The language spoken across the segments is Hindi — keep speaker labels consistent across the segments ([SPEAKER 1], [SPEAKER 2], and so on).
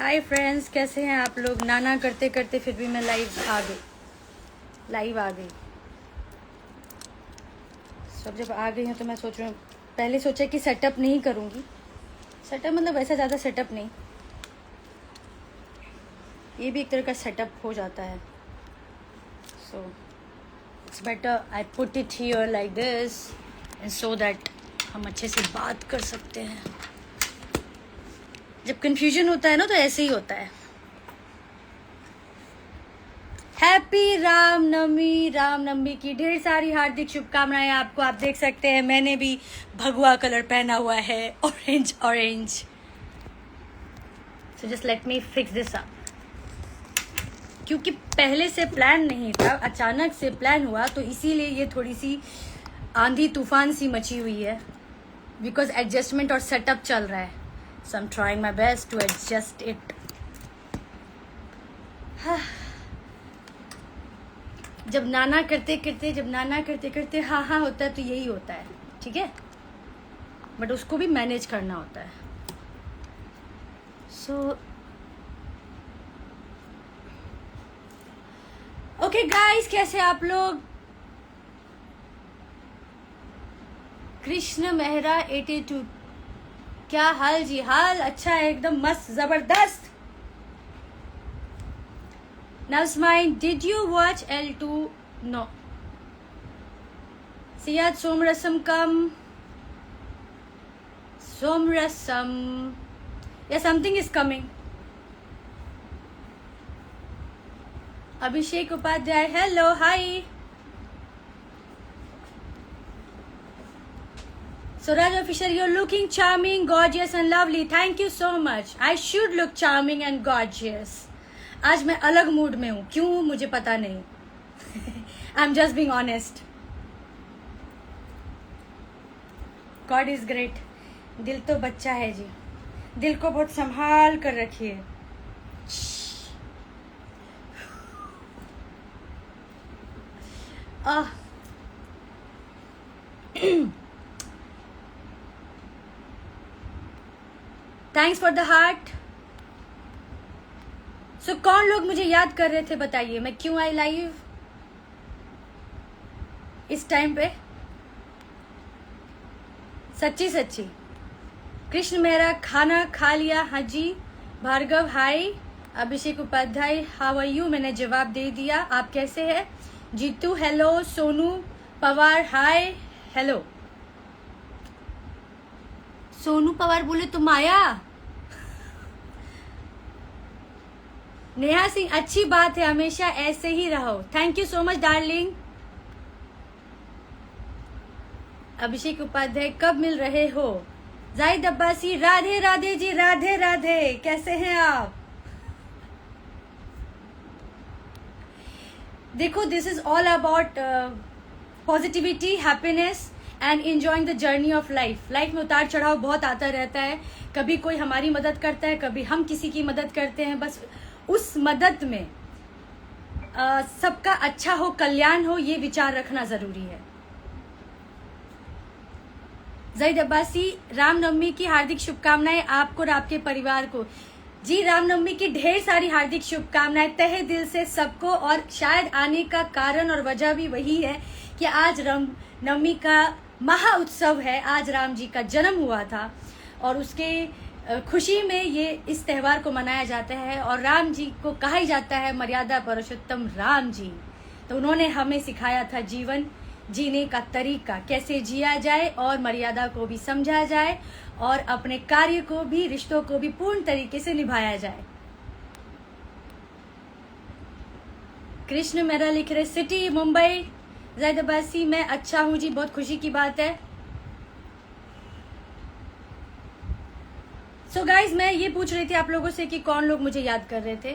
[SPEAKER 1] हाय फ्रेंड्स, कैसे हैं आप लोग। नाना करते करते फिर भी मैं लाइव आ गई। सब जब आ गई हूँ तो मैं सोच रही हूँ, पहले सोचा कि सेटअप नहीं करूँगी। सेटअप मतलब ऐसा ज़्यादा सेटअप नहीं, ये भी एक तरह का सेटअप हो जाता है। So it's better I put it here like this and so that हम अच्छे से बात कर सकते हैं। जब कन्फ्यूजन होता है ना तो ऐसे ही होता है। हैप्पी रामनवमी की ढेर सारी हार्दिक शुभकामनाएं आपको। आप देख सकते हैं मैंने भी भगवा कलर पहना हुआ है, orange. So just let me fix this up. क्योंकि पहले से प्लान नहीं था, अचानक से प्लान हुआ, तो इसीलिए ये थोड़ी सी आंधी तूफान सी मची हुई है। बिकॉज एडजस्टमेंट और सेटअप चल रहा है। So I am trying my best to adjust it. जब नाना करते करते हाँ होता है तो यही होता है, ठीक है। बट उसको भी मैनेज करना होता है। सो ओके गाइस, कैसे आप लोग। कृष्ण मेहरा 82, क्या हाल जी। हाल अच्छा है, एकदम मस्त जबरदस्त। Now Smile, did you watch L2? No. Siyad Somrasam come. Somrasam. Yeah, something is coming. Abhishek Upadhyay, hello, hi. Suraj Official, you're looking charming, gorgeous and lovely. Thank you so much. I should look charming and gorgeous. आज मैं अलग मूड में हूँ, क्यों मुझे पता नहीं। I am just being honest. God is great. दिल तो बच्चा है जी, दिल को बहुत संभाल कर रखिए। Thanks for the heart. So कौन लोग मुझे याद कर रहे थे, बताइए। मैं क्यों आई लाइव इस टाइम पे। सच्ची कृष्ण मेहरा, खाना खा लिया। हाँ जी। भार्गव हाय। अभिषेक उपाध्याय हाउ आर यू, मैंने जवाब दे दिया। आप कैसे हैं। जीतू हेलो। सोनू पवार हाय, हेलो। सोनू पवार बोले तो माया। नेहा सिंह, अच्छी बात है, हमेशा ऐसे ही रहो। Thank you so much darling. Abhishek Upadhyay, कब मिल रहे हो। जाहिद अब्बासी, राधे राधे जी, राधे राधे। कैसे हैं आप। देखो, this is all about positivity, happiness and enjoying the journey of life. Life में उतार चढ़ाव बहुत आता रहता है। कभी कोई हमारी मदद करता है, कभी हम किसी की मदद करते हैं। बस उस मदद में सबका अच्छा हो, कल्याण हो, ये विचार रखना जरूरी है। जईद अब्बासी, रामनवमी की हार्दिक शुभकामनाएं आपको और आपके परिवार को। जी, रामनवमी की ढेर सारी हार्दिक शुभकामनाएं तहे दिल से सबको। और शायद आने का कारण और वजह भी वही है कि आज रामनवमी का महा उत्सव है। आज राम जी का जन्म हुआ था और उसके खुशी में ये इस त्योहार को मनाया जाता है। और राम जी को कहा ही जाता है मर्यादा पुरुषोत्तम राम जी। तो उन्होंने हमें सिखाया था जीवन जीने का तरीका, कैसे जिया जाए और मर्यादा को भी समझा जाए और अपने कार्य को भी, रिश्तों को भी पूर्ण तरीके से निभाया जाए। कृष्ण मेरा लिख रहे, सिटी मुंबई। जैद अब्बासी, मैं अच्छा हूँ जी, बहुत खुशी की बात है। सो गाइज, मैं ये पूछ रही थी आप लोगों से कि कौन लोग मुझे याद कर रहे थे।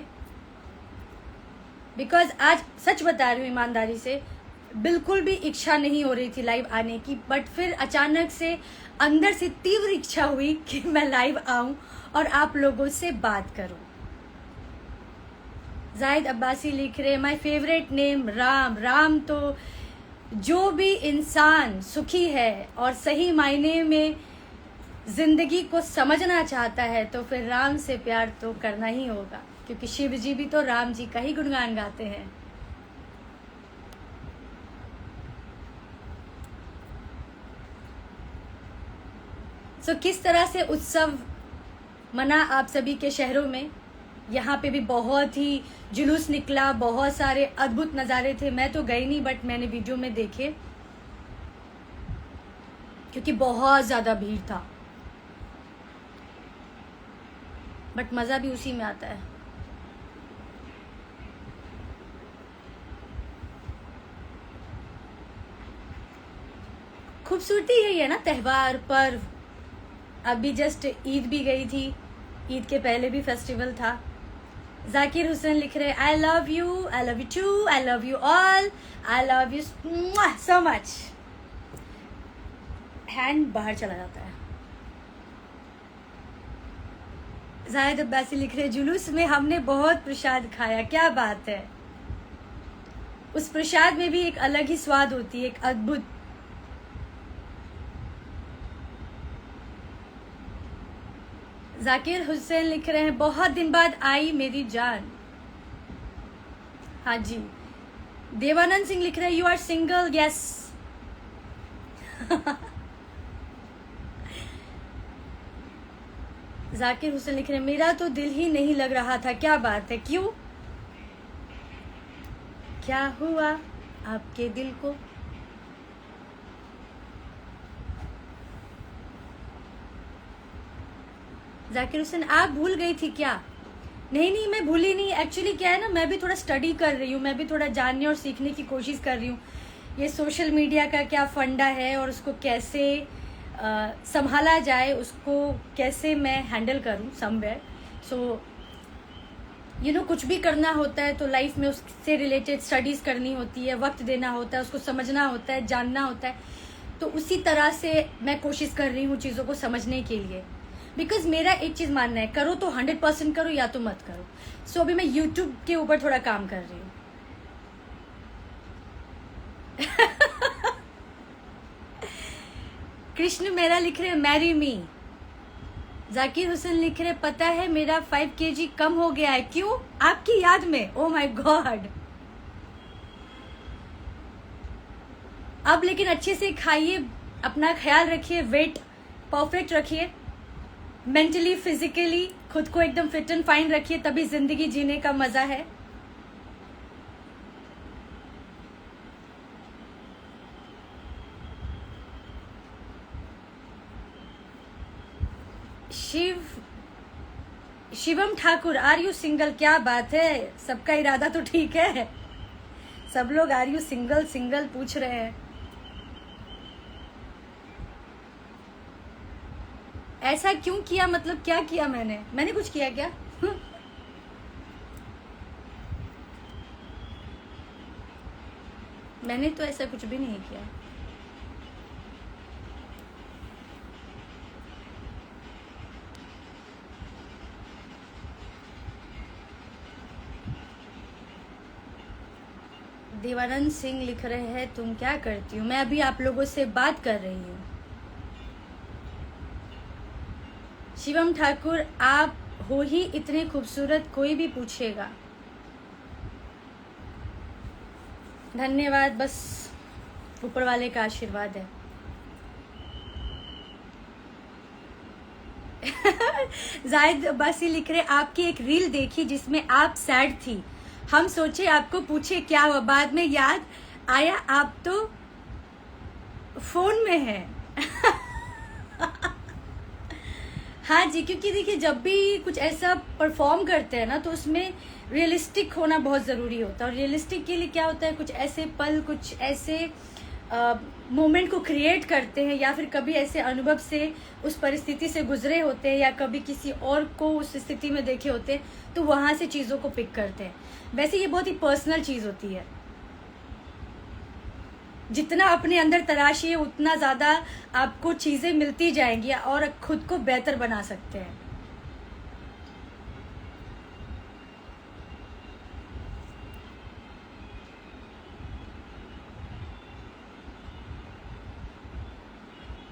[SPEAKER 1] बिकॉज आज सच बता रही हूँ ईमानदारी से, बिल्कुल भी इच्छा नहीं हो रही थी लाइव आने की। बट फिर अचानक से अंदर से तीव्र इच्छा हुई कि मैं लाइव आऊं और आप लोगों से बात करूं। जाहिद अब्बासी लिख रहे, my favourite name Ram. Ram तो जो भी इंसान सुखी है और सही मायने में जिंदगी को समझना चाहता है तो फिर राम से प्यार तो करना ही होगा, क्योंकि शिव जी भी तो राम जी का ही गुणगान गाते हैं। किस तरह से उत्सव मना आप सभी के शहरों में? यहाँ पे भी बहुत ही जुलूस निकला, बहुत सारे अद्भुत नज़ारे थे। मैं तो गई नहीं, बट मैंने वीडियो में देखे, क्योंकि बहुत ज़्यादा भीड़ था, बट मज़ा भी उसी में आता है। खूबसूरती है ये ना, त्यौहार पर्व। अभी जस्ट ईद भी गई थी, ईद के पहले भी फेस्टिवल था। जाकिर हुसैन लिख रहे I love you too, I love you all, I love you so much. Hand बाहर चला जाता है। जाहिद अब्बासी लिख रहे जुलूस में हमने बहुत प्रसाद खाया, क्या बात है। उस प्रसाद में भी एक अलग ही स्वाद होती है, एक अद्भुत। जाकिर हुसैन लिख रहे हैं बहुत दिन बाद आई मेरी जान। हाँ जी। देवानंद सिंह लिख रहे हैं you are single, yes. Zakir Hussain लिख रहे हैं मेरा तो दिल ही नहीं लग रहा था, क्या बात है, क्यों, क्या हुआ आपके दिल को? जाकिर हुसैन आप भूल गई थी क्या? नहीं, मैं भूली नहीं। एक्चुअली क्या है ना, मैं भी थोड़ा स्टडी कर रही हूँ, मैं भी थोड़ा जानने और सीखने की कोशिश कर रही हूँ। ये सोशल मीडिया का क्या फंडा है और उसको कैसे संभाला जाए, उसको कैसे मैं हैंडल करूँ समवेयर। सो कुछ भी करना होता है तो लाइफ में उससे रिलेटेड स्टडीज़ करनी होती है, वक्त देना होता है, उसको समझना होता है, जानना होता है। तो उसी तरह से मैं कोशिश कर रही हूँ चीज़ों को समझने के लिए। बिकॉज मेरा एक चीज़ मानना है, करो तो 100% करो या तो मत करो। सो अभी मैं यूट्यूब के ऊपर थोड़ा काम कर रही हूँ। कृष्ण मेरा लिख रहे मैरी मी। जाकिर हुसैन लिख रहे पता है मेरा 5 kg कम हो गया है, क्यों? आपकी याद में। Oh my God. अब लेकिन अच्छे से खाइए, अपना ख्याल रखिए, वेट परफेक्ट रखिए, मेंटली फिजिकली खुद को एकदम फिट एंड फाइन रखिए, तभी जिंदगी जीने का मजा है। Shivam Thakur are you single, क्या बात है, सबका इरादा तो ठीक है। सब लोग आर यू सिंगल सिंगल पूछ रहे हैं। ऐसा क्यों किया, मतलब क्या किया मैंने कुछ किया क्या? मैंने तो ऐसा कुछ भी नहीं किया। देवानंद सिंह लिख रहे हैं तुम क्या करती हो? मैं अभी आप लोगों से बात कर रही हूँ। शिवम ठाकुर आप हो ही इतने खूबसूरत, कोई भी पूछेगा। धन्यवाद, बस ऊपर वाले का आशीर्वाद है। जाहिद अब्बासी लिख रहे आपकी एक रील देखी जिसमें आप सैड थी, हम सोचे आपको पूछे क्या हुआ, बाद में याद आया आप तो फोन में है। हाँ जी, क्योंकि देखिए जब भी कुछ ऐसा परफॉर्म करते हैं ना तो उसमें रियलिस्टिक होना बहुत ज़रूरी होता है। और रियलिस्टिक के लिए क्या होता है, कुछ ऐसे पल, कुछ ऐसे मोमेंट को क्रिएट करते हैं, या फिर कभी ऐसे अनुभव से उस परिस्थिति से गुजरे होते हैं, या कभी किसी और को उस स्थिति में देखे होते हैं, तो वहाँ से चीज़ों को पिक करते हैं। वैसे ये बहुत ही पर्सनल चीज़ होती है। जितना अपने अंदर तराशिए उतना ज़्यादा आपको चीज़ें मिलती जाएंगी और खुद को बेहतर बना सकते हैं।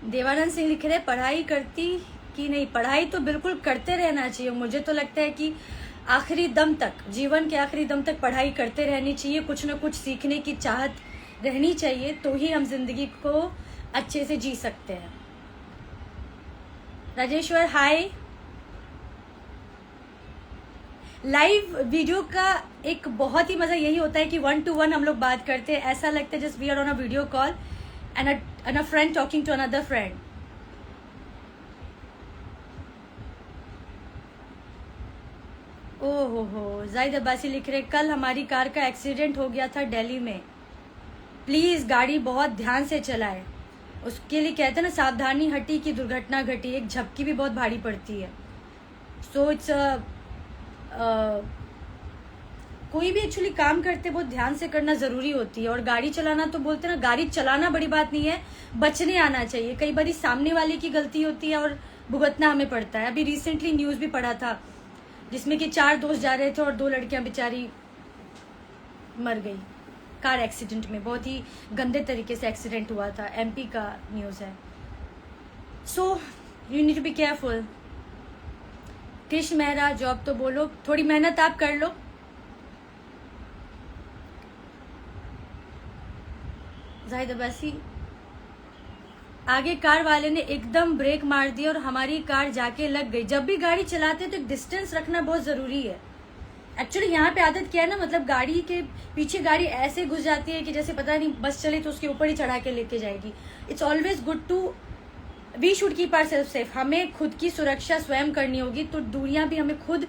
[SPEAKER 1] देवानंद सिंह लिख रहे पढ़ाई करती कि नहीं। पढ़ाई तो बिल्कुल करते रहना चाहिए। मुझे तो लगता है कि आखिरी दम तक, जीवन के आखिरी दम तक पढ़ाई करते रहनी चाहिए। कुछ ना कुछ सीखने की चाहत रहनी चाहिए, तो ही हम जिंदगी को अच्छे से जी सकते हैं। राजेश्वर हाय। लाइव वीडियो का एक बहुत ही मजा यही होता है कि 1 to 1 हम लोग बात करते हैं। ऐसा लगता है just we are on a video call and a friend talking to another friend. ओहो हो, जाहिद अब्बासी लिख रहे कल हमारी कार का एक्सीडेंट हो गया था दिल्ली में। प्लीज गाड़ी बहुत ध्यान से चलाए। उसके लिए कहते हैं ना, सावधानी हटी कि दुर्घटना घटी। एक झपकी भी बहुत भारी पड़ती है। सो इट्स कोई भी एक्चुअली काम करते बहुत ध्यान से करना जरूरी होती है। और गाड़ी चलाना तो बोलते हैं ना, गाड़ी चलाना बड़ी बात नहीं है, बचने आना चाहिए। कई बार सामने वाले की गलती होती है और भुगतना हमें पड़ता है। अभी रिसेंटली न्यूज भी पढ़ा था जिसमें कि 4 दोस्त जा रहे थे और 2 लड़कियां बेचारी मर गई कार एक्सीडेंट में। बहुत ही गंदे तरीके से एक्सीडेंट हुआ था। एमपी का न्यूज है। So you need to be careful. Krishna Mehra job तो बोलो, थोड़ी मेहनत आप कर लो। जाहिद अब्बासी आगे कार वाले ने एकदम ब्रेक मार दी और हमारी कार जाके लग गई। जब भी गाड़ी चलाते तो एक डिस्टेंस रखना बहुत जरूरी है। एक्चुअली यहाँ पे आदत क्या है ना, मतलब गाड़ी के पीछे गाड़ी ऐसे घुस जाती है कि जैसे पता नहीं बस चले तो उसके ऊपर ही चढ़ा के लेके जाएगी। It's always good to we should keep our self safe. हमें खुद की सुरक्षा स्वयं करनी होगी। तो दूरियां भी हमें खुद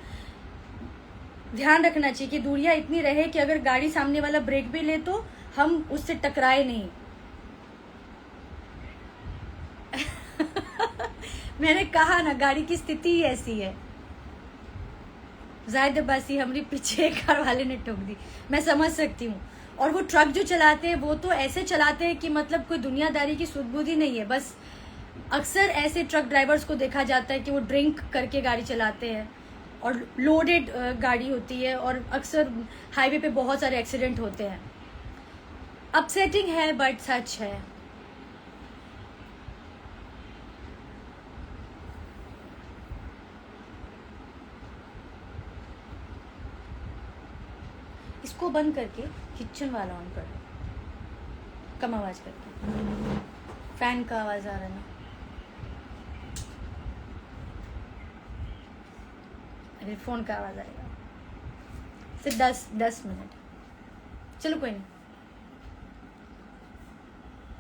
[SPEAKER 1] ध्यान रखना चाहिए कि दूरियां इतनी रहे कि अगर गाड़ी सामने वाला ब्रेक भी ले तो हम उससे टकराए नहीं। मैंने कहा ना, गाड़ी की स्थिति ही ऐसी है। जाहिद अब्बासी हमारी पीछे कार वाले ने ठोक दी। मैं समझ सकती हूँ। और वो ट्रक जो चलाते हैं वो तो ऐसे चलाते हैं कि मतलब कोई दुनियादारी की सुध-बुध नहीं है। बस अक्सर ऐसे ट्रक ड्राइवर्स को देखा जाता है कि वो ड्रिंक करके गाड़ी चलाते हैं और लोडेड गाड़ी होती है और अक्सर हाईवे पे बहुत सारे एक्सीडेंट होते हैं। अपसेटिंग है बट सच है। इसको बंद करके किचन वाला ऑन कर लो, कम आवाज करके। फैन का आवाज आ रहा है ना। अरे फोन का आवाज आएगा। सिर्फ 10 मिनट। चलो कोई नहीं।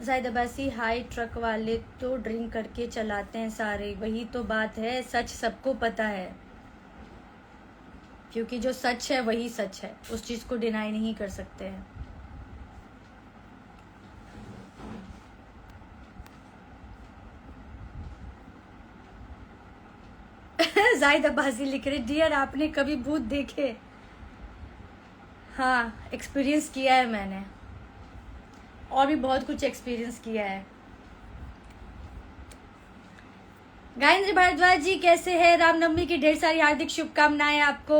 [SPEAKER 1] जाहिद अब्बासी हाई, ट्रक वाले तो ड्रिंक करके चलाते हैं सारे। वही तो बात है, सच सबको पता है। क्योंकि जो सच है वही सच है, उस चीज को डिनाई नहीं कर सकते हैं। जाहिद अब्बासी लिख रहे डियर आपने कभी भूत देखे? हाँ, एक्सपीरियंस किया है मैंने, और भी बहुत कुछ एक्सपीरियंस किया है। गायत्री भारद्वाज जी कैसे हैं? रामनवमी की ढेर सारी हार्दिक शुभकामनाएं आपको।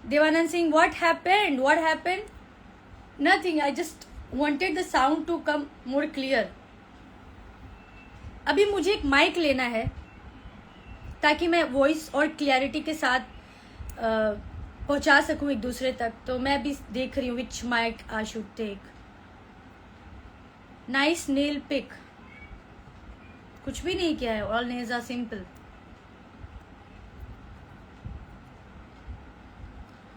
[SPEAKER 1] Devanand Singh what happened? Nothing, I just wanted the sound to come more clear. अभी मुझे एक माइक लेना है ताकि मैं वॉइस और क्लैरिटी के साथ पहुंचा सकूं एक दूसरे तक। तो मैं भी देख रही हूँ which mic I should take. Nice nail pic. कुछ भी नहीं किया है, all nails are simple.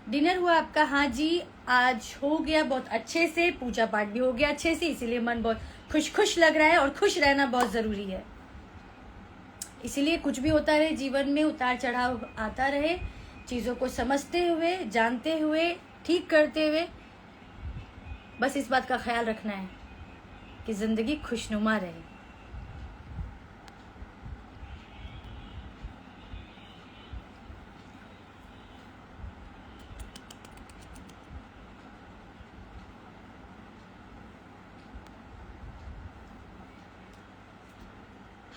[SPEAKER 1] Dinner हुआ आपका? हाँ जी, आज हो गया बहुत अच्छे से। पूजा पाठ भी हो गया अच्छे से, इसीलिए मन बहुत खुश लग रहा है। और खुश रहना बहुत जरूरी है। इसीलिए कुछ भी होता रहे जीवन में, उतार चढ़ाव आता रहे, चीजों को समझते हुए, जानते हुए, ठीक करते हुए, बस इस बात का ख्याल रखना है कि जिंदगी खुशनुमा रहे।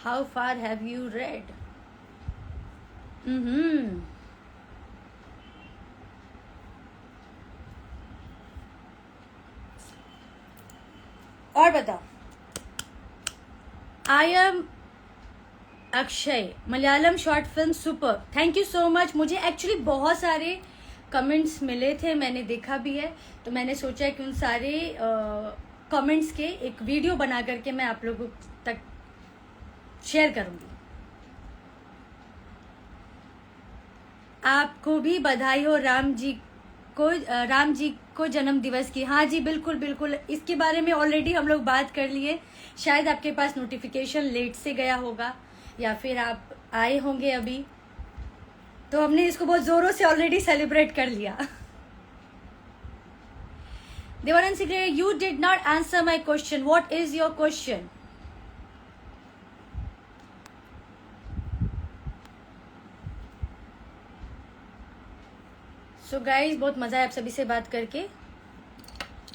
[SPEAKER 1] How far have you read? और बताओ। I am Akshay, Malayalam short film super, thank you so much. मुझे एक्चुअली बहुत सारे कमेंट्स मिले थे, मैंने देखा भी है, तो मैंने सोचा कि उन सारे कमेंट्स के एक वीडियो बना करके मैं आप लोगों तक शेयर करूंगी। आपको भी बधाई हो राम जी को जन्म दिवस की। हाँ जी, बिल्कुल बिल्कुल, इसके बारे में ऑलरेडी हम लोग बात कर लिए। शायद आपके पास नोटिफिकेशन लेट से गया होगा या फिर आप आए होंगे अभी, तो हमने इसको बहुत जोरों से ऑलरेडी सेलिब्रेट कर लिया। Devanand Singh, you did not answer my question, what is your question? So guys, बहुत मजा है आप सभी से बात करके।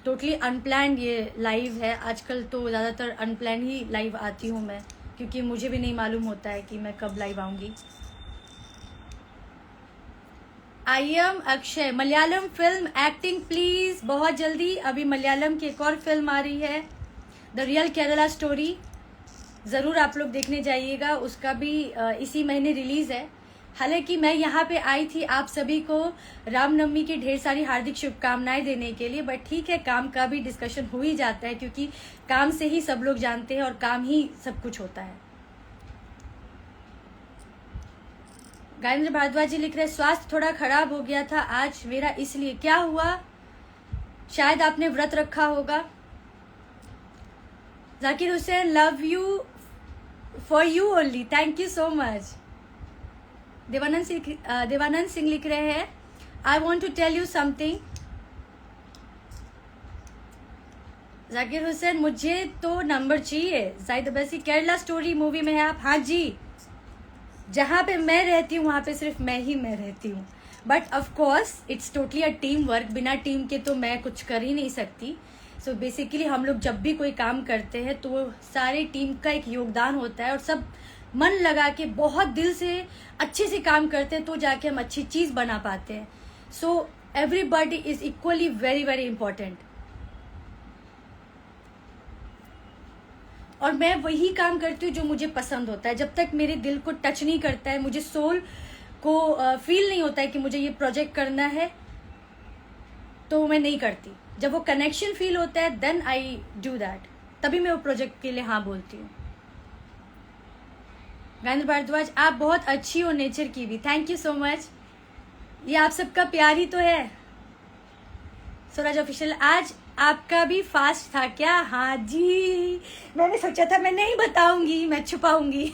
[SPEAKER 1] टोटली अनप्लान्ड ये लाइव है, आजकल तो ज़्यादातर अनप्लान्ड ही लाइव आती हूँ मैं, क्योंकि मुझे भी नहीं मालूम होता है कि मैं कब लाइव आऊँगी। I am Akshay, Malayalam film acting please, बहुत जल्दी अभी मलयालम की एक और फिल्म आ रही है, द रियल केरला स्टोरी, ज़रूर आप लोग देखने जाइएगा। उसका भी इसी महीने रिलीज है। हालांकि मैं यहाँ पे आई थी आप सभी को रामनवमी की ढेर सारी हार्दिक शुभकामनाएं देने के लिए, बट ठीक है, काम का भी डिस्कशन हो ही जाता है, क्योंकि काम से ही सब लोग जानते हैं और काम ही सब कुछ होता है। गायेंद्र भारद्वाज जी लिख रहे, स्वास्थ्य थोड़ा खराब हो गया था आज मेरा, इसलिए। क्या हुआ? शायद आपने व्रत रखा होगा। Zakir Hussain, love you for you only, thank you so much. Devanand Singh लिख रहे हैं, I want to tell you something. Zakir Hussain, मुझे तो नंबर चाहिए। जाहिद अब्बासी, केरला स्टोरी मूवी में है आप? हाँ जी, जहाँ पे मैं रहती हूँ वहाँ पे सिर्फ मैं रहती हूँ, but of course it's totally a team work, बिना टीम के तो मैं कुछ कर ही नहीं सकती। सो बेसिकली हम लोग जब भी कोई काम करते हैं तो वो सारे टीम का एक योगदान होता है, और सब मन लगा के बहुत दिल से अच्छे से काम करते हैं तो जाके हम अच्छी चीज बना पाते हैं। So everybody is equally very very important, और मैं वही काम करती हूँ जो मुझे पसंद होता है। जब तक मेरे दिल को टच नहीं करता है, मुझे सोल को फील नहीं होता है कि मुझे ये प्रोजेक्ट करना है, तो मैं नहीं करती। जब वो कनेक्शन फील होता है देन आई डू दैट, तभी मैं वो प्रोजेक्ट के लिए हाँ बोलती हूँ। गायेंद्र भारद्वाज, आप बहुत अच्छी हो नेचर की भी, थैंक यू सो मच। ये आप सबका प्यार ही तो है। स्वराज ऑफिशियल, आज आपका भी फास्ट था क्या? हाँ जी, मैंने सोचा था मैं नहीं बताऊंगी, मैं छुपाऊंगी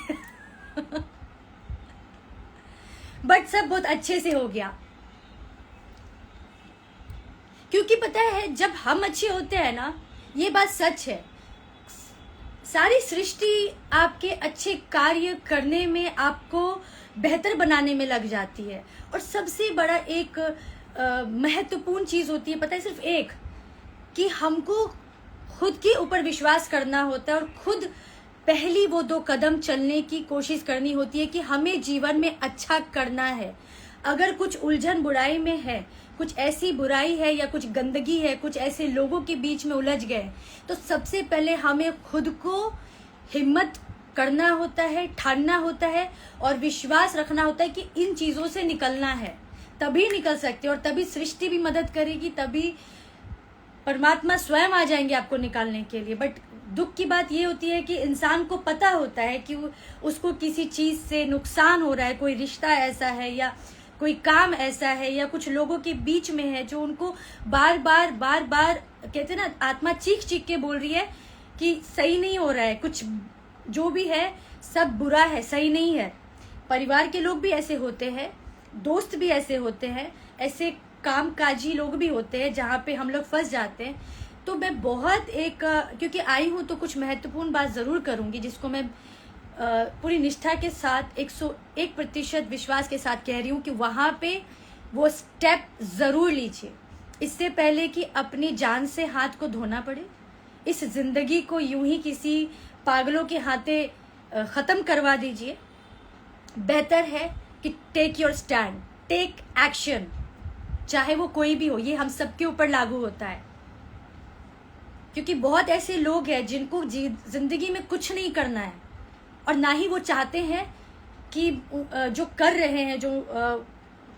[SPEAKER 1] बट सब बहुत अच्छे से हो गया, क्योंकि पता है जब हम अच्छे होते हैं ना, ये बात सच है, सारी सृष्टि आपके अच्छे कार्य करने में, आपको बेहतर बनाने में लग जाती है। और सबसे बड़ा एक महत्वपूर्ण चीज होती है, पता है, सिर्फ एक, कि हमको खुद के ऊपर विश्वास करना होता है और खुद पहली वो 2 कदम चलने की कोशिश करनी होती है कि हमें जीवन में अच्छा करना है। अगर कुछ उलझन बुराई में है, कुछ ऐसी बुराई है या कुछ गंदगी है, कुछ ऐसे लोगों के बीच में उलझ गए, तो सबसे पहले हमें खुद को हिम्मत करना होता है, ठानना होता है और विश्वास रखना होता है कि इन चीजों से निकलना है, तभी निकल सकते हैं। और तभी सृष्टि भी मदद करेगी, तभी परमात्मा स्वयं आ जाएंगे आपको निकालने के लिए। बट दुख की बात ये होती है कि इंसान को पता होता है कि उसको किसी चीज से नुकसान हो रहा है, कोई रिश्ता ऐसा है या कोई काम ऐसा है या कुछ लोगों के बीच में है जो उनको बार बार कहते हैं ना, आत्मा चीख चीख के बोल रही है कि सही नहीं हो रहा है, कुछ जो भी है सब बुरा है, सही नहीं है। परिवार के लोग भी ऐसे होते हैं, दोस्त भी ऐसे होते हैं, ऐसे कामकाजी लोग भी होते हैं जहाँ पे हम लोग फंस जाते हैं। तो मैं बहुत क्योंकि आई हूँ तो कुछ महत्वपूर्ण बात जरूर करूंगी, जिसको मैं पूरी निष्ठा के साथ 101% विश्वास के साथ कह रही हूँ कि वहां पे वो स्टेप जरूर लीजिए, इससे पहले कि अपनी जान से हाथ को धोना पड़े। इस जिंदगी को यूं ही किसी पागलों के हाथे खत्म करवा दीजिए। बेहतर है कि take your stand, take action, चाहे वो कोई भी हो। ये हम सबके ऊपर लागू होता है, क्योंकि बहुत ऐसे लोग हैं जिनको जिंदगी में कुछ नहीं करना है, और ना ही वो चाहते हैं कि जो कर रहे हैं, जो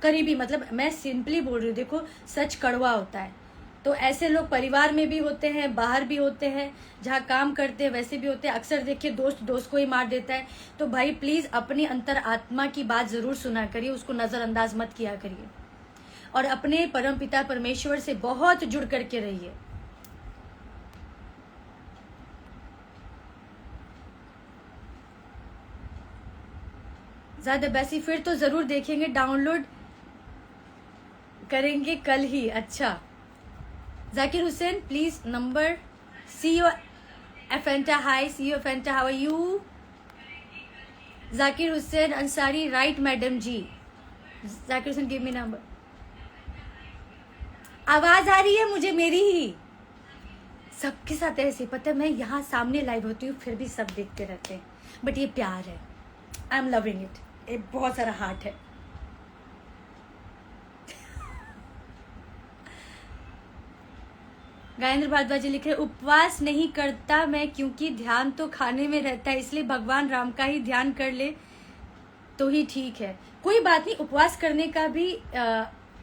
[SPEAKER 1] करीबी, मतलब मैं सिंपली बोल रही हूँ, देखो सच कड़वा होता है। तो ऐसे लोग परिवार में भी होते हैं, बाहर भी होते हैं, जहाँ काम करते हैं वैसे भी होते हैं। अक्सर देखिए दोस्त दोस्त को ही मार देता है। तो भाई प्लीज अपनी अंतर आत्मा की बात जरूर सुना करिए, उसको नजरअंदाज मत किया करिए, और अपने परम पिता परमेश्वर से बहुत जुड़ करके रहिए। ज्यादा बैसी फिर तो जरूर देखेंगे, डाउनलोड करेंगे कल ही। अच्छा Zakir Hussain please number. See you एफेंटा, हाई सी यू एफेंटा, how are you? Zakir Hussain Ansari, right madam ji. Zakir Hussain give me number. आवाज आ रही है मुझे मेरी ही। सबके साथ ऐसे, पता है मैं यहाँ सामने लाइव होती हूँ फिर भी सब देखते रहते हैं, बट ये प्यार है। I am loving it. ये बहुत सारा हार्ट है। गायेंद्र भारद्वाज लिख रहे, उपवास नहीं करता मैं क्योंकि ध्यान तो खाने में रहता है, इसलिए भगवान राम का ही ध्यान कर ले तो ही ठीक है। कोई बात नहीं, उपवास करने का भी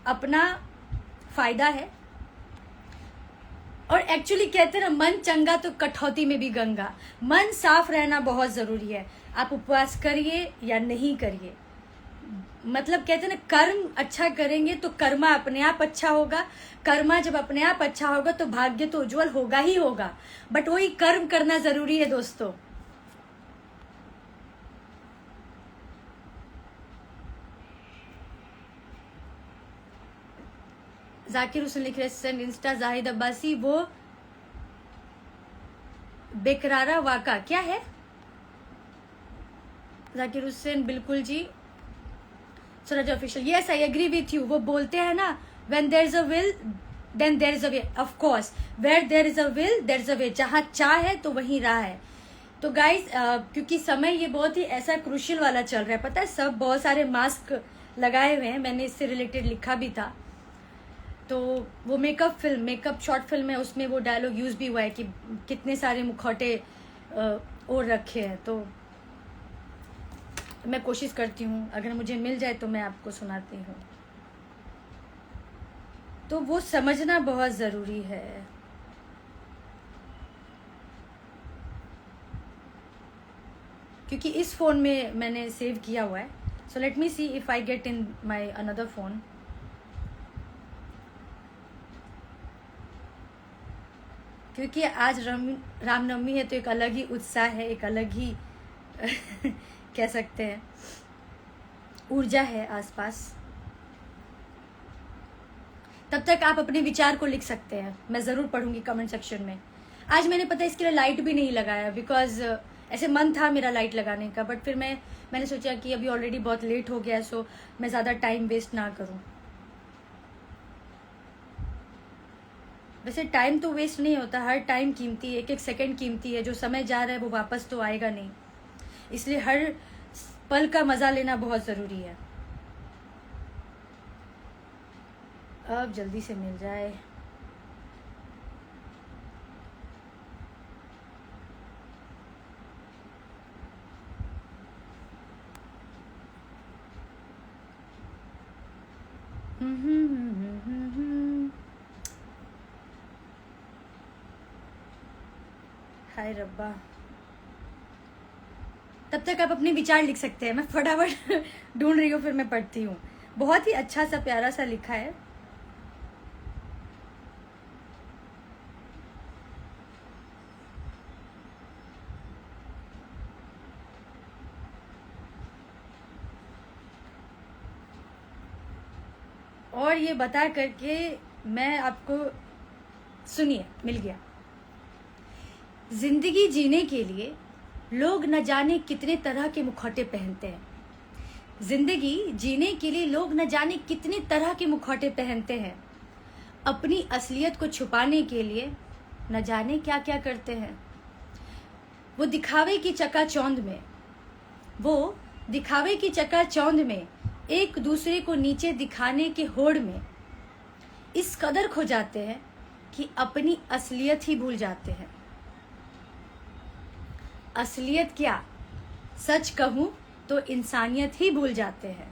[SPEAKER 1] अपना फायदा है। और एक्चुअली कहते हैं ना, मन चंगा तो कठौती में भी गंगा। मन साफ रहना बहुत जरूरी है। आप उपवास करिए या नहीं करिए, मतलब कहते हैं ना, कर्म अच्छा करेंगे तो कर्मा अपने आप अच्छा होगा। कर्मा जब अपने आप अच्छा होगा तो भाग्य तो उज्जवल होगा ही होगा, बट वही कर्म करना जरूरी है दोस्तों। जाकिर हुसैन लिख रहे सेंड इंस्टा जाहिद अब्बासी, वो बेकरारा वाका क्या है? जाकिर हुसैन बिल्कुल जी। Suraj official, yes I agree with you. वो बोलते हैं ना, when there is a will then there is a way. Of course where there is a will there is a way. जहां चाह है तो वहीं राह है। तो गाइज क्योंकि समय ये बहुत ही ऐसा क्रूशियल वाला चल रहा है, पता है, सब बहुत सारे मास्क लगाए हुए हैं। मैंने इससे रिलेटेड लिखा भी था। तो वो मेकअप शॉर्ट फिल्म है, उसमें वो डायलॉग यूज भी हुआ है कि कितने सारे मुखौटे ओढ़ रखे हैं। तो मैं कोशिश करती हूँ अगर मुझे मिल जाए तो मैं आपको सुनाती हूँ। तो वो समझना बहुत जरूरी है। क्योंकि इस फोन में मैंने सेव किया हुआ है। So let me see if I get in my another phone. क्योंकि आज रामनवमी है तो एक अलग ही उत्साह है, एक अलग ही कह सकते हैं ऊर्जा है आसपास। तब तक आप अपने विचार को लिख सकते हैं, मैं जरूर पढ़ूंगी कमेंट सेक्शन में। आज मैंने पता इसके लिए लाइट भी नहीं लगाया, बिकॉज ऐसे मन था मेरा लाइट लगाने का, बट फिर मैंने सोचा कि अभी ऑलरेडी बहुत लेट हो गया, सो मैं ज्यादा टाइम वेस्ट ना करूं। वैसे टाइम तो वेस्ट नहीं होता, हर टाइम कीमती है, एक एक सेकंड कीमती है। जो समय जा रहा है वो वापस तो आएगा नहीं, इसलिए हर पल का मजा लेना बहुत जरूरी है। अब जल्दी से मिल जाए। हाय रब्बा। तब तक आप अपने विचार लिख सकते हैं, मैं फटाफट ढूंढ रही हूँ, फिर मैं पढ़ती हूँ। बहुत ही अच्छा सा प्यारा सा लिखा है। और ये बता करके मैं आपको, सुनिए, मिल गया। जिंदगी जीने के लिए लोग न जाने कितने तरह के मुखौटे पहनते हैं। जिंदगी जीने के लिए लोग न जाने कितने तरह के मुखौटे पहनते हैं। अपनी असलियत को छुपाने के लिए न जाने क्या क्या करते हैं। वो दिखावे की चकाचौंध में एक दूसरे को नीचे दिखाने के होड़ में इस कदर खो जाते हैं कि अपनी असलियत ही भूल जाते हैं। असलियत क्या? सच कहूँ तो इंसानियत ही भूल जाते हैं।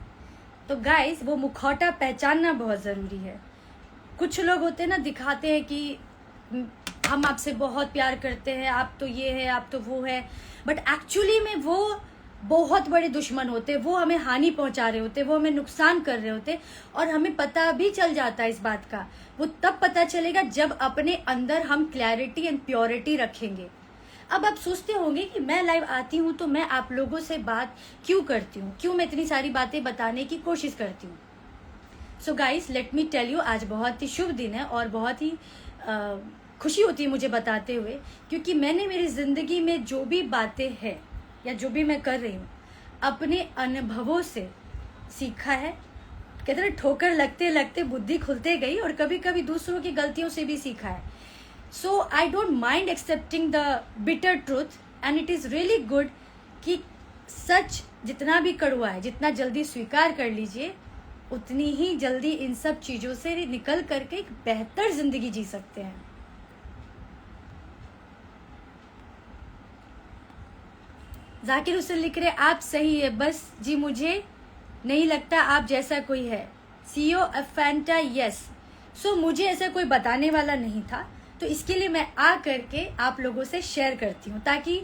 [SPEAKER 1] तो गाइस, वो मुखौटा पहचानना बहुत ज़रूरी है। कुछ लोग होते हैं ना, दिखाते हैं कि हम आपसे बहुत प्यार करते हैं, आप तो ये है, आप तो वो है, बट एक्चुअली में वो बहुत बड़े दुश्मन होते हैं। वो हमें हानि पहुंचा रहे होते, वो हमें नुकसान कर रहे होते, और हमें पता भी चल जाता है इस बात का। वो तब पता चलेगा जब अपने अंदर हम क्लैरिटी एंड प्योरिटी रखेंगे। अब आप सोचते होंगे कि मैं लाइव आती हूँ तो मैं आप लोगों से बात क्यों करती हूँ, क्यों मैं इतनी सारी बातें बताने की कोशिश करती हूँ। So guys, let me tell you, आज बहुत ही शुभ दिन है और बहुत ही खुशी होती है मुझे बताते हुए, क्योंकि मैंने मेरी जिंदगी में जो भी बातें हैं या जो भी मैं कर रही हूँ, अपने अनुभवों से सीखा है। कहते हैं ठोकर लगते लगते बुद्धि खुलते गई, और कभी कभी दूसरों की गलतियों से भी सीखा है। So I don't mind accepting the bitter truth, and it is really good कि सच जितना भी कड़वा है, जितना जल्दी स्वीकार कर लीजिए, उतनी ही जल्दी इन सब चीज़ों से निकल करके एक बेहतर जिंदगी जी सकते हैं। जाकिर हुसैन लिख रहे, आप सही है, बस जी मुझे नहीं लगता आप जैसा कोई है। CO अफेंटा, yes. सो मुझे ऐसा कोई बताने वाला नहीं था, तो इसके लिए मैं आ करके आप लोगों से शेयर करती हूँ, ताकि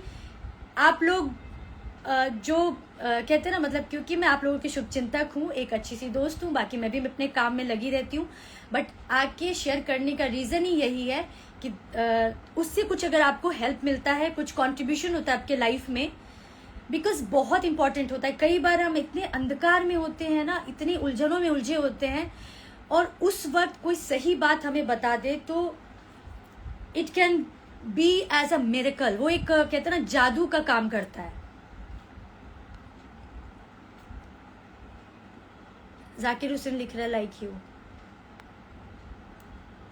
[SPEAKER 1] आप लोग जो कहते हैं ना, मतलब क्योंकि मैं आप लोगों की शुभचिंतक हूँ, एक अच्छी सी दोस्त हूँ, बाकी मैं भी अपने काम में लगी रहती हूँ, बट आके शेयर करने का रीज़न ही यही है कि उससे कुछ अगर आपको हेल्प मिलता है, कुछ कंट्रीब्यूशन होता है आपके लाइफ में, बिकॉज बहुत इंपॉर्टेंट होता है। कई बार हम इतने अंधकार में होते हैं ना, इतनी उलझनों में उलझे होते हैं, और उस वक्त कोई सही बात हमें बता दे तो it can be as a miracle. वो एक कहते हैं ना, जादू का काम करता है। जाकिर हुसैन लिख रहा है, लाइक यू।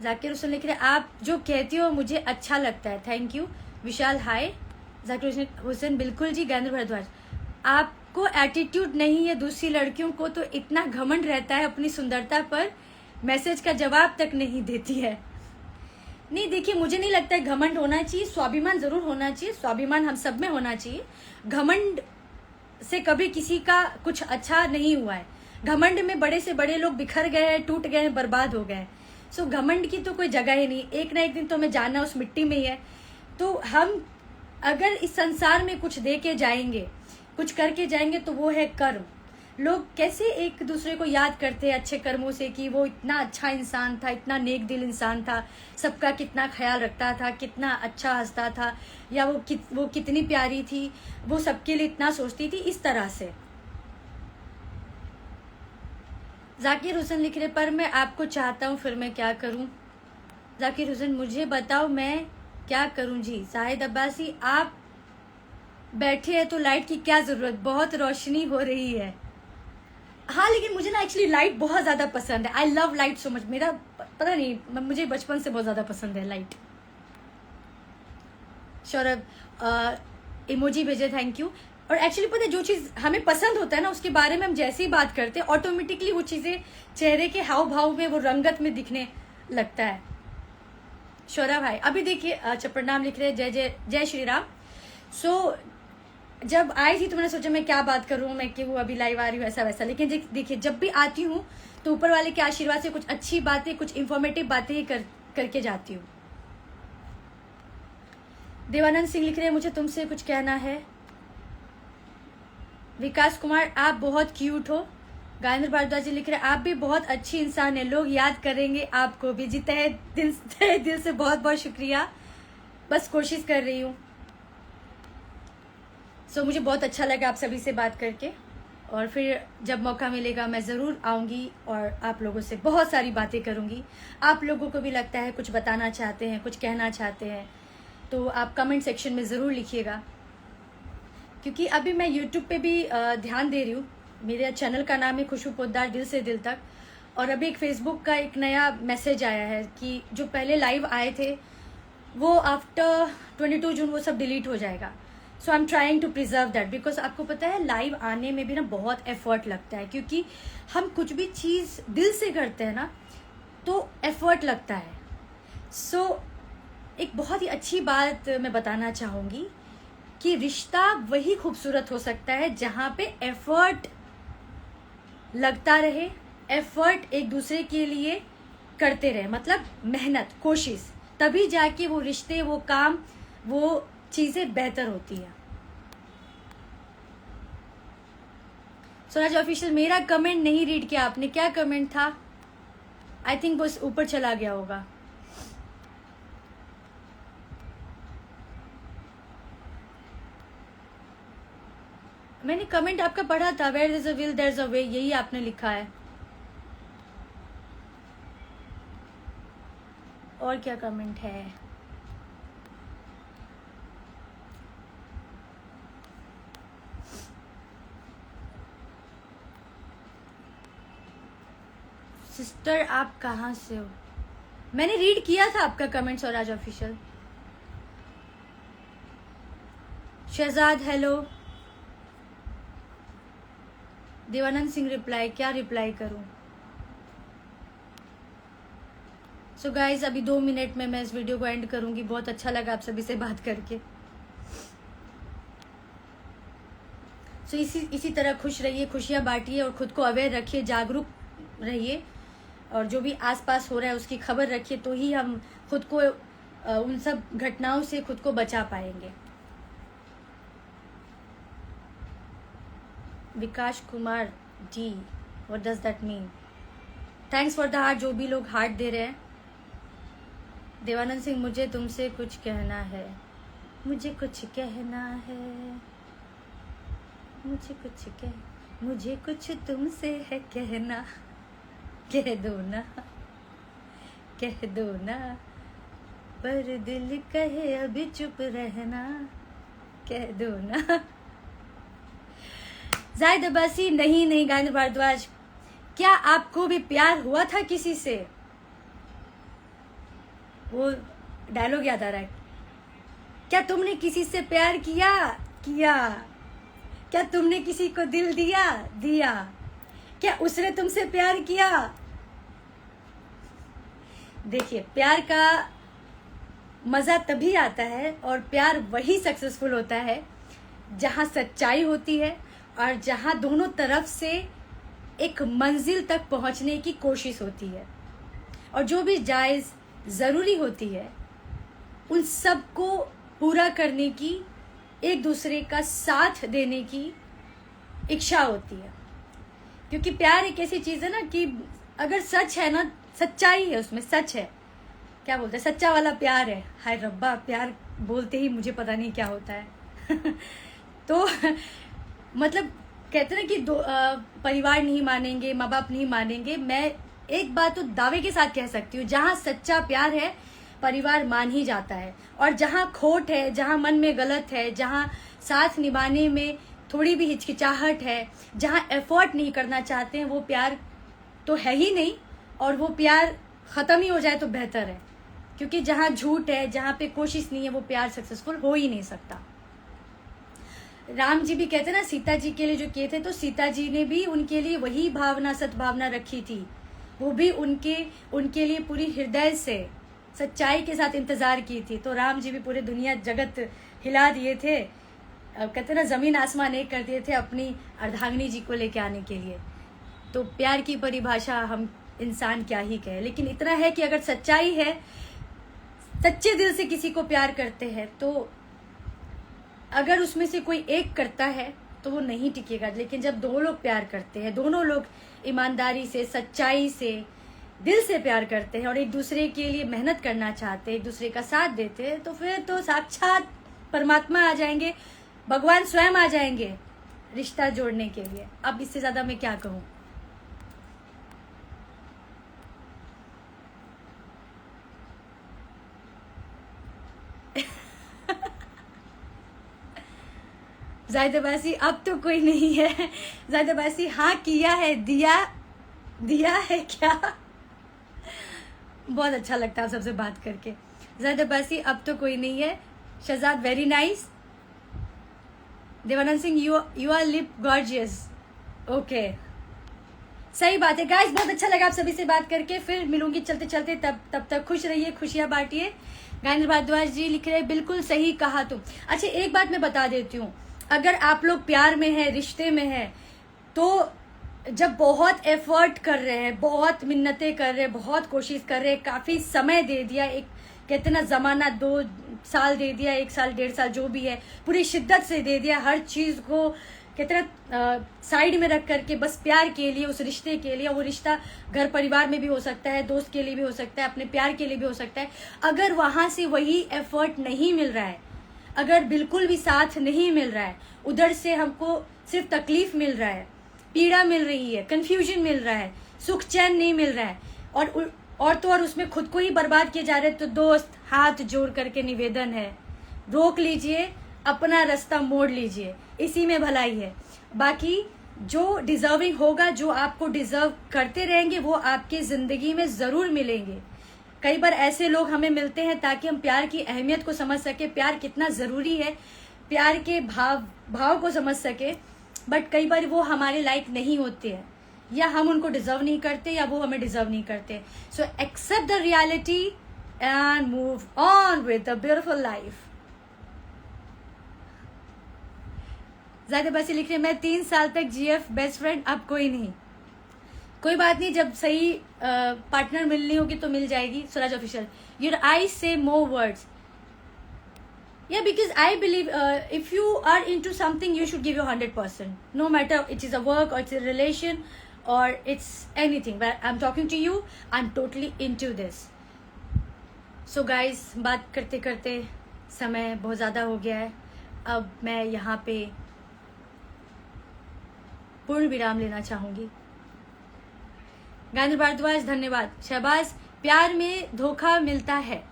[SPEAKER 1] जाकिर हुसैन लिख रहे, आप जो कहती हो मुझे अच्छा लगता है, थैंक यू। विशाल हाय। जाकिर हुसैन, बिल्कुल जी। गैंद्र भारद्वाज, आपको एटीट्यूड नहीं है, दूसरी लड़कियों को तो इतना घमंड रहता है अपनी सुंदरता पर, मैसेज का जवाब तक नहीं देती है। नहीं, देखिए, मुझे नहीं लगता है घमंड होना चाहिए, स्वाभिमान जरूर होना चाहिए, स्वाभिमान हम सब में होना चाहिए। घमंड से कभी किसी का कुछ अच्छा नहीं हुआ है। घमंड में बड़े से बड़े लोग बिखर गए हैं, टूट गए हैं, बर्बाद हो गए। सो घमंड की तो कोई जगह ही नहीं। एक ना एक दिन तो हमें जाना उस मिट्टी में ही है। तो हम अगर इस संसार में कुछ दे के जाएंगे, कुछ करके जाएंगे, तो वो है कर्म। लोग कैसे एक दूसरे को याद करते हैं अच्छे कर्मों से, कि वो इतना अच्छा इंसान था, इतना नेक दिल इंसान था, सबका कितना ख्याल रखता था, कितना अच्छा हंसता था, या वो कितनी प्यारी थी, वो सबके लिए इतना सोचती थी, इस तरह से। जाकिर हुसैन लिख रहे, पर मैं आपको चाहता हूँ, फिर मैं क्या करूँ। जाकिर हुसैन, मुझे बताओ मैं क्या करूँ जी। शाहिद अब्बासी, आप बैठे हैं तो लाइट की क्या जरूरत, बहुत रोशनी हो रही है। हाँ, लेकिन मुझे ना एक्चुअली लाइट बहुत ज्यादा पसंद है। I love light so much. मेरा पता नहीं, मुझे बचपन से बहुत ज्यादा पसंद है लाइट। सौरभ इमोजी भेजे, थैंक यू। और एक्चुअली पता है, जो चीज हमें पसंद होता है ना, उसके बारे में हम जैसे ही बात करते हैं, ऑटोमेटिकली वो चीजें चेहरे के हाव भाव में, वो रंगत में दिखने लगता है। सौरभ भाई, अभी देखिए, प्रणाम लिख रहे हैं, जय जय जय श्री राम। सो जब आई थी तो मैंने सोचा मैं क्या बात करूं, मैं क्यों अभी लाइव आ रही हूँ, ऐसा वैसा। लेकिन देखिए, जब भी आती हूँ तो ऊपर वाले के आशीर्वाद से कुछ अच्छी बातें, कुछ इंफॉर्मेटिव बातें ही करके जाती हूँ। देवानंद सिंह लिख रहे हैं, मुझे तुमसे कुछ कहना है। विकास कुमार, आप बहुत क्यूट हो। गायेंद्र भारद्वाज जी लिख रहे हैं, आप भी बहुत अच्छी इंसान है, लोग याद करेंगे आपको भी जी। तहे दिल से बहुत बहुत शुक्रिया, बस कोशिश कर रही हूँ। सो मुझे बहुत अच्छा लगा आप सभी से बात करके, और फिर जब मौका मिलेगा मैं ज़रूर आऊँगी और आप लोगों से बहुत सारी बातें करूँगी। आप लोगों को भी लगता है कुछ बताना चाहते हैं, कुछ कहना चाहते हैं, तो आप कमेंट सेक्शन में ज़रूर लिखिएगा। क्योंकि अभी मैं यूट्यूब पे भी ध्यान दे रही हूँ। मेरे चैनल का नाम है खुशबू पोद्दार, दिल से दिल तक। और अभी एक फेसबुक का एक नया मैसेज आया है कि जो पहले लाइव आए थे वो आफ्टर 22 जून वो सब डिलीट हो जाएगा। So I am trying to preserve that, because आपको पता है लाइव आने में भी ना बहुत एफर्ट लगता है, क्योंकि हम कुछ भी चीज़ दिल से करते हैं ना तो एफर्ट लगता है। सो एक बहुत ही अच्छी बात मैं बताना चाहूँगी कि रिश्ता वही खूबसूरत हो सकता है जहाँ पे एफर्ट लगता रहे, एफर्ट एक दूसरे के लिए करते रहे, मतलब मेहनत, कोशिश, तभी जाके वो रिश्ते, वो काम, वो चीज़ें बेहतर होती है। स्वराज ऑफिशियल, मेरा कमेंट नहीं रीड किया आपने, क्या कमेंट था? आई थिंक वो ऊपर चला गया होगा। मैंने कमेंट आपका पढ़ा था, where is a will there is a way, यही आपने लिखा है। और क्या कमेंट है? सिस्टर आप कहाँ से हो? मैंने रीड किया था आपका comment Swaraj official. Shahzad hello. Devanand Singh reply, क्या रिप्लाई करूं? सो गाइज अभी 2 मिनट में मैं इस वीडियो को एंड करूंगी। बहुत अच्छा लगा आप सभी से बात करके। सो इसी तरह खुश रहिए, खुशियां बांटिए और खुद को अवेयर रखिए, जागरूक रहिए, और जो भी आसपास हो रहा है उसकी खबर रखिए, तो ही हम खुद को उन सब घटनाओं से खुद को बचा पाएंगे। Vikas Kumar ji, what does that mean? Thanks for the heart, जो भी लोग हार्ट दे रहे हैं। देवानंद सिंह, मुझे तुमसे कुछ कहना है, मुझे कुछ कहना है, मुझे कुछ तुमसे है कहना, कह दो ना, कह दो ना, पर दिल कहे अभी चुप रहना, कह दो ना। जाहिद अब्बासी, नहीं गायत्री भारद्वाज, क्या आपको भी प्यार हुआ था किसी से? वो डायलॉग याद आ रहा है। क्या तुमने किसी से प्यार किया? क्या तुमने किसी को दिल दिया? क्या उसने तुमसे प्यार किया? देखिए, प्यार का मजा तभी आता है और प्यार वही सक्सेसफुल होता है जहां सच्चाई होती है और जहां दोनों तरफ से एक मंजिल तक पहुंचने की कोशिश होती है, और जो भी जायज जरूरी होती है उन सब को पूरा करने की, एक दूसरे का साथ देने की इच्छा होती है। क्योंकि प्यार एक ऐसी चीज है ना कि अगर सच है ना, सच्चाई है उसमें, सच है, क्या बोलते हैं, सच्चा वाला प्यार है। हाय रब्बा, प्यार बोलते ही मुझे पता नहीं क्या होता है। तो मतलब कहते हैं कि परिवार नहीं मानेंगे, माँ बाप नहीं मानेंगे। मैं एक बात तो दावे के साथ कह सकती हूँ, जहाँ सच्चा प्यार है परिवार मान ही जाता है, और जहाँ खोट है, जहाँ मन में गलत है, जहाँ साथ निभाने में थोड़ी भी हिचकिचाहट है, जहाँ एफर्ट नहीं करना चाहते हैं, वो प्यार तो है ही नहीं, और वो प्यार खत्म ही हो जाए तो बेहतर है। क्योंकि जहाँ झूठ है, जहाँ पे कोशिश नहीं है, वो प्यार सक्सेसफुल हो ही नहीं सकता। राम जी भी कहते ना, सीता जी के लिए जो किए थे, तो सीता जी ने भी उनके लिए वही भावना, सद्भावना रखी थी। वो भी उनके लिए पूरी हृदय से सच्चाई के साथ इंतजार की थी। तो राम जी भी पूरे दुनिया जगत हिला दिए थे, कहते ना जमीन आसमान एक कर दिए थे अपनी अर्धांगिनी जी को लेके आने के लिए। तो प्यार की परिभाषा हम इंसान क्या ही कहे, लेकिन इतना है कि अगर सच्चाई है, सच्चे दिल से किसी को प्यार करते हैं, तो अगर उसमें से कोई एक करता है तो वो नहीं टिकेगा। लेकिन जब दो लोग प्यार करते हैं, दोनों लोग ईमानदारी से, सच्चाई से, दिल से प्यार करते हैं और एक दूसरे के लिए मेहनत करना चाहते हैं, एक दूसरे का साथ देते हैं, तो फिर तो साक्षात परमात्मा आ जाएंगे, भगवान स्वयं आ जाएंगे रिश्ता जोड़ने के लिए। अब इससे ज्यादा मैं क्या कहूँ। जाहिद अब्बासी, अब तो कोई नहीं है। जाहिद अब्बासी, हाँ किया है, दिया है क्या? बहुत अच्छा लगता है आप सबसे बात करके। जाहिद अब्बासी, अब तो कोई नहीं है। Shahzad, very nice. Devanand Singh, you are lip gorgeous. Okay, सही बात है गाइस, बहुत अच्छा लगा आप सभी से बात करके। फिर मिलूंगी चलते चलते, तब तक खुश रहिए, खुशियां बांटिए। गायेंद्र भारद्वाज जी लिख रहे हैं बिल्कुल सही कहा तुम। अच्छा एक बात मैं बता देती हूँ, अगर आप लोग प्यार में है, रिश्ते में है, तो जब बहुत एफर्ट कर रहे हैं, बहुत मिन्नतें कर रहे हैं, बहुत कोशिश कर रहे हैं, काफी समय दे दिया, एक कहते ना जमाना 2 साल दे दिया, 1 साल 1.5 साल जो भी है, पूरी शिद्दत से दे दिया, हर चीज को कहते ना साइड में रख करके बस प्यार के लिए, उस रिश्ते के लिए। वो रिश्ता घर परिवार में भी हो सकता है, दोस्त के लिए भी हो सकता है, अपने प्यार के लिए भी हो सकता है। अगर वहां से वही एफर्ट नहीं मिल रहा है, अगर बिल्कुल भी साथ नहीं मिल रहा है, उधर से हमको सिर्फ तकलीफ मिल रहा है, पीड़ा मिल रही है, कंफ्यूजन मिल रहा है, सुख चैन नहीं मिल रहा है, और तो और उसमें खुद को ही बर्बाद किए जा रहे हैं, तो दोस्त हाथ जोड़ करके निवेदन है, रोक लीजिए, अपना रास्ता मोड़ लीजिए, इसी में भलाई है। बाकी जो डिजर्विंग होगा, जो आपको डिजर्व करते रहेंगे, वो आपके जिंदगी में जरूर मिलेंगे। कई बार ऐसे लोग हमें मिलते हैं ताकि हम प्यार की अहमियत को समझ सके, प्यार कितना जरूरी है, प्यार के भाव को समझ सके। बट कई बार वो हमारे लायक नहीं होते हैं, या हम उनको डिजर्व नहीं करते, या वो हमें डिजर्व नहीं करते। So accept the reality and move on with the beautiful life. ज्यादा बस लिख रहे मैं 3 साल तक जीएफ बेस्ट फ्रेंड, अब कोई नहीं। कोई बात नहीं, जब सही पार्टनर मिलनी होगी तो मिल जाएगी। स्वराज ऑफिशियल, योर आई से more words, yeah, because I believe if you are into something, you should give your 100%, no matter it is a work or it's a relation or it's anything. But I'm talking to you, I'm totally into this. So guys, बात करते करते समय बहुत ज़्यादा हो गया है, अब मैं यहाँ पे पूर्ण विराम लेना चाहूंगी। गायेंद्र भारद्वाज धन्यवाद। शहबाज, प्यार में धोखा मिलता है,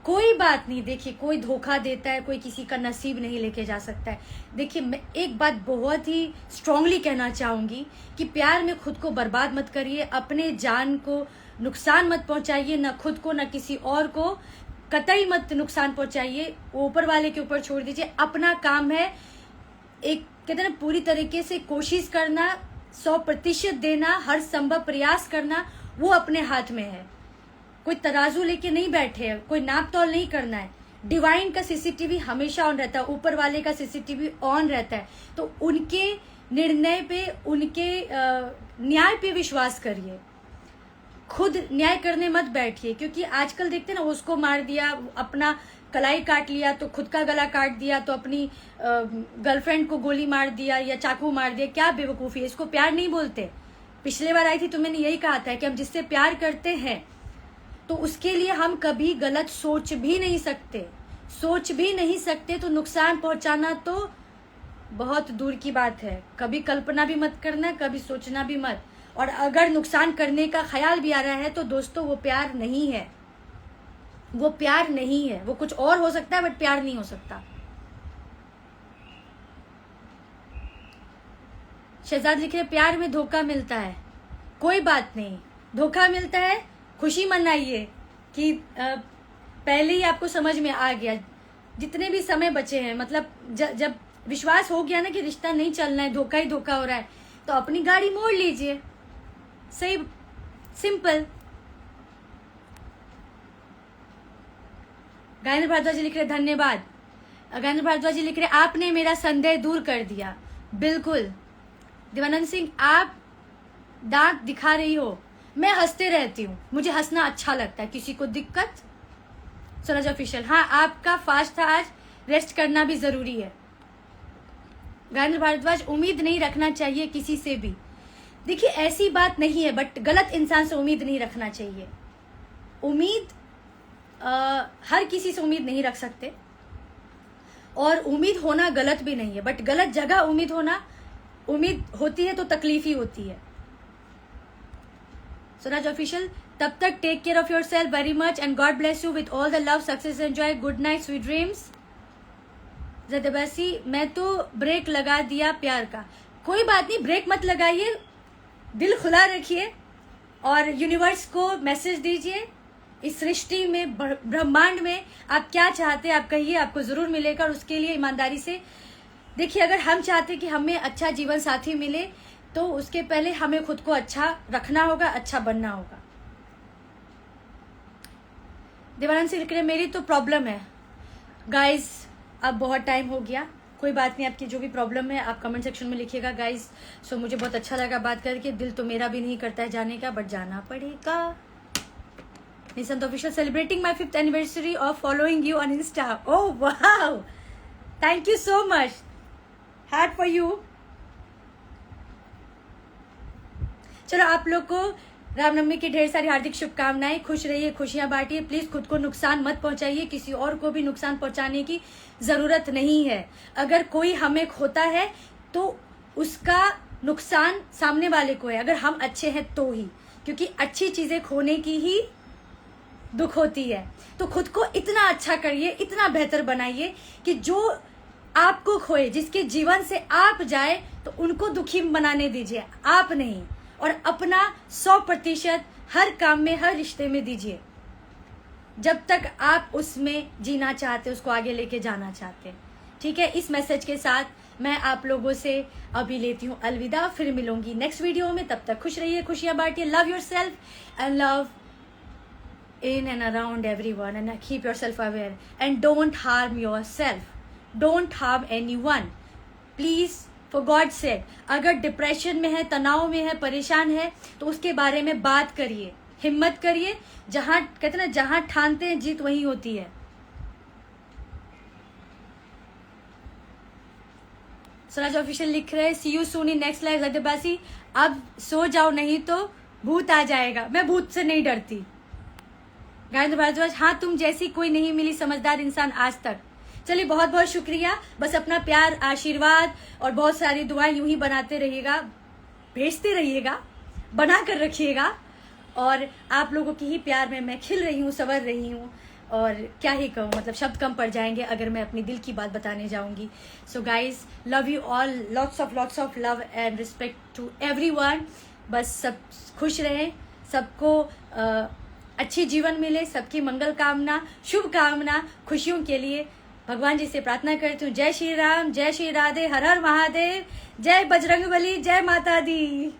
[SPEAKER 1] कोई बात नहीं। देखिए, कोई धोखा देता है, कोई किसी का नसीब नहीं लेके जा सकता है। देखिए, मैं एक बात बहुत ही स्ट्रांगली कहना चाहूंगी कि प्यार में खुद को बर्बाद मत करिए, अपने जान को नुकसान मत पहुंचाइए, ना खुद को ना किसी और को, कतई मत नुकसान पहुंचाइए, ऊपर वाले के ऊपर छोड़ दीजिए। अपना काम है, एक कहते हैं ना, पूरी तरीके से कोशिश करना, 100% देना, हर संभव प्रयास करना, वो अपने हाथ में है। कोई तराजू लेके नहीं बैठे है, कोई नाप तोल नहीं करना है। डिवाइन का सीसीटीवी हमेशा ऑन रहता है, ऊपर वाले का सीसीटीवी ऑन रहता है, तो उनके निर्णय पे, उनके न्याय पे विश्वास करिए, खुद न्याय करने मत बैठिए। क्योंकि आजकल देखते हैं ना, उसको मार दिया, अपना कलाई काट लिया तो खुद का गला काट दिया, तो अपनी गर्लफ्रेंड को गोली मार दिया या चाकू मार दिया। क्या बेवकूफ़ी है, इसको प्यार नहीं बोलते। पिछले बार आई थी तो मैंने यही कहा था कि हम जिससे प्यार करते हैं तो उसके लिए हम कभी गलत सोच भी नहीं सकते, तो नुकसान पहुंचाना तो बहुत दूर की बात है। कभी कल्पना भी मत करना, कभी सोचना भी मत। और अगर नुकसान करने का ख्याल भी आ रहा है तो दोस्तों, वो प्यार नहीं है, वो प्यार नहीं है। वो कुछ और हो सकता है, बट प्यार नहीं हो सकता। शहजाद लिख रहे प्यार में धोखा मिलता है, कोई बात नहीं, धोखा मिलता है, खुशी मनाइए कि पहले ही आपको समझ में आ गया। जितने भी समय बचे हैं, मतलब जब विश्वास हो गया ना कि रिश्ता नहीं चलना है, धोखा ही धोखा हो रहा है, तो अपनी गाड़ी मोड़ लीजिए। सही, सिंपल। गायेंद्र भारद्वाज जी लिख रहे धन्यवाद। गायेंद्र भारद्वाज जी लिख रहे आपने मेरा संदेह दूर कर दिया। बिल्कुल। देवानंद सिंह, आप दांत दिखा रही हो, मैं हंसते रहती हूँ, मुझे हंसना अच्छा लगता है। किसी को दिक्कत? स्वराज ऑफिशियल, हाँ आपका फास्ट था आज, रेस्ट करना भी जरूरी है। गायेंद्र भारद्वाज, उम्मीद नहीं रखना चाहिए किसी से भी। देखिए, ऐसी बात नहीं है, बट गलत इंसान से उम्मीद नहीं रखना चाहिए। उम्मीद हर किसी से उम्मीद नहीं रख सकते, और उम्मीद होना गलत भी नहीं है, बट गलत जगह उम्मीद होती है तो तकलीफ ही होती है। स्वराज ऑफिशियल, तब तक take care of yourself very much and god bless you with all the love, success, enjoy, good night, sweet dreams. जदबासी, मैं तो ब्रेक लगा दिया प्यार का। कोई बात नहीं, ब्रेक मत लगाइए, दिल खुला रखिए और यूनिवर्स को मैसेज दीजिए। इस सृष्टि में, ब्रह्मांड में आप क्या चाहते हैं आप कहिए, आपको जरूर मिलेगा। और उसके लिए ईमानदारी से देखिए, अगर हम चाहते कि हमें अच्छा जीवन साथी मिले तो उसके पहले हमें खुद को अच्छा रखना होगा, अच्छा बनना होगा। देवानंद से लिख रहे मेरी तो प्रॉब्लम है गाइज, अब बहुत टाइम हो गया, कोई बात नहीं, आपकी जो भी प्रॉब्लम है आप कमेंट सेक्शन में लिखिएगा गाइज। सो मुझे बहुत अच्छा लगा बात करके, दिल तो मेरा भी नहीं करता है जाने का, बट जाना पड़ेगा। Nishant official celebrating my 5th anniversary of following you on insta. Oh wow, thank you so much, heart for you. चलो आप लोग को रामनवमी की ढेर सारी हार्दिक शुभकामनाएं, खुश रहिए, खुशियां बांटिए, प्लीज खुद को नुकसान मत पहुंचाइए, किसी और को भी नुकसान पहुंचाने की जरूरत नहीं है। अगर कोई हमें खोता है तो उसका नुकसान सामने वाले को है, अगर हम अच्छे हैं तो ही, क्योंकि अच्छी चीजें खोने की ही दुख होती है। तो खुद को इतना अच्छा करिए, इतना बेहतर बनाइए कि जो आपको खोए, जिसके जीवन से आप जाए, तो उनको दुखी बनाने दीजिए, आप नहीं। और अपना 100% हर काम में, हर रिश्ते में दीजिए, जब तक आप उसमें जीना चाहते, उसको आगे लेके जाना चाहते। ठीक है, इस मैसेज के साथ मैं आप लोगों से अभी लेती हूँ अलविदा, फिर मिलूंगी नेक्स्ट वीडियो में। तब तक खुश रहिए, खुशियां बांटिए, love yourself and love in and around everyone, and keep yourself aware and don't harm yourself, don't harm anyone, please, for God's sake। अगर डिप्रेशन में है, तनाव में है, परेशान है, तो उसके बारे में बात करिए, हिम्मत करिए। जहां कहते ना, जहां ठानते हैं जीत वहीं होती है। स्वराज ऑफिशियल लिख रहे हैं see you soon in next life सत्यबासी। अब सो जाओ, नहीं तो भूत आ जाएगा। मैं भूत से नहीं डरती। गायत्री भारद्वाज, हाँ तुम जैसी कोई नहीं मिली समझदार इंसान आज तक। चलिए बहुत बहुत शुक्रिया, बस अपना प्यार, आशीर्वाद और बहुत सारी दुआएं यूं ही बनाते रहिएगा, भेजते रहिएगा, बना कर रखिएगा। और आप लोगों की ही प्यार में मैं खिल रही हूँ, संवर रही हूँ, और क्या ही कहूँ, मतलब शब्द कम पड़ जाएंगे अगर मैं अपनी दिल की बात बताने जाऊंगी। So guys, love you all, lots of love and respect to everyone. बस सब खुश रहें, सबको अच्छी जीवन मिले, सबकी मंगल कामना, शुभ कामना, खुशियों के लिए भगवान जी से प्रार्थना करती हूँ। जय श्री राम, जय श्री राधे, हर हर महादेव, जय बजरंगबली, जय माता दी।